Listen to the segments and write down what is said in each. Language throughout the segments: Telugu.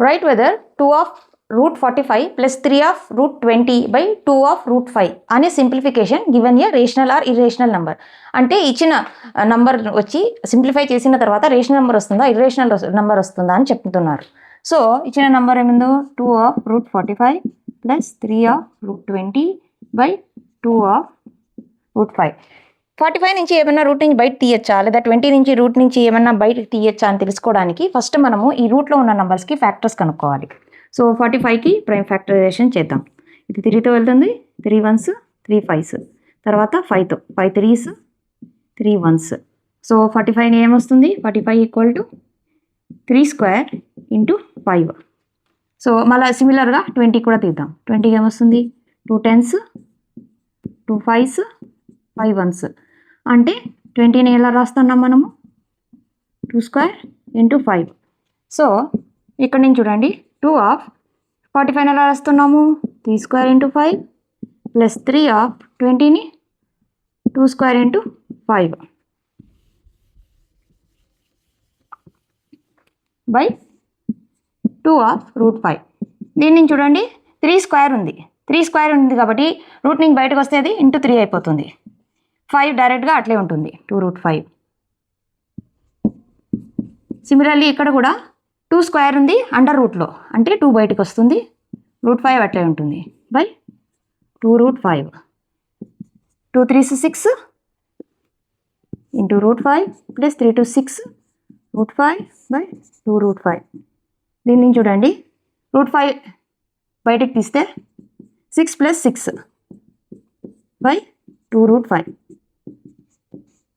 Write whether 2 of root 45 plus 3 of root 20 by 2 of root 5 అనే simplification given a rational or irrational number. అంటే ఇచ్చిన నంబర్ వచ్చి సింప్లిఫై చేసిన తర్వాత రేషనల్ నెంబర్ వస్తుందా ఇర్రేషనల్ నెంబర్ వస్తుందా అని చెప్తున్నారు. సో ఇచ్చిన నెంబర్ ఏమిందో 2 of root 45 plus 3 of root 20 by 2 of root 5. 45 నుంచి ఏమైనా రూట్ నుంచి బయట తీయచ్చా లేదా 20 నుంచి రూట్ నుంచి ఏమైనా బయట తీయచ్చా అని తెలుసుకోవడానికి ఫస్ట్ మనము ఈ రూట్లో ఉన్న నెంబర్స్కి ఫ్యాక్టర్స్ కనుక్కోవాలి. సో 45కి ప్రైమ్ ఫ్యాక్టరైజేషన్ చేద్దాం. ఇది 3తో వెళ్తుంది, 3 1s 3 5s, తర్వాత 5తో 5 3s 3 1s. సో 45 ఏమొస్తుంది, 45 equal to 3 square into 5. So మళ్ళీ సిమిలర్గా 20 కూడా తీద్దాం. 20 ఏమొస్తుంది, 2 10s 2 5s 5 1s. అంటే 20ని ఎలా రాస్తున్నాం మనము, 2 స్క్వేర్ ఇంటూ 5. సో ఇక్కడ నుంచి చూడండి 2 of 45 ఎలా రాస్తున్నాము, 3 square into 5 plus 3 of 20ని 2 square into 5 by 2 of root 5. దీని నుంచి చూడండి 3 స్క్వేర్ ఉంది, 3 స్క్వేర్ ఉంది కాబట్టి రూట్ నుంచి బయటకు వస్తే అది ఇంటూ 3 అయిపోతుంది. 5 డైరెక్ట్గా అట్లే ఉంటుంది 2 root 5. సిమిలర్లీ ఇక్కడ కూడా 2 స్క్వేర్ ఉంది అండర్ రూట్లో అంటే 2 బయటకు వస్తుంది, రూట్ 5 అట్లే ఉంటుంది by 2 root 5. 2 3s 6 into root 5 plus 3 2 6 root 5 by 2 root 5. దీని నుంచి చూడండి రూట్ 5 బయటకు తీస్తే 6 plus 6 by 2 root 5.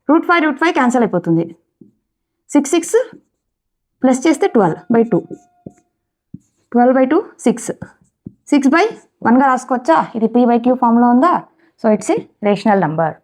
Root 5 cancel అయిపోతుంది. 6 6 ప్లస్ చేస్తే 12 బై 2, 12 బై 2 6, 6 బై 1గా రాసుకోవచ్చా, ఇది p/q ఫామ్లో ఉందా. So it's a rational number.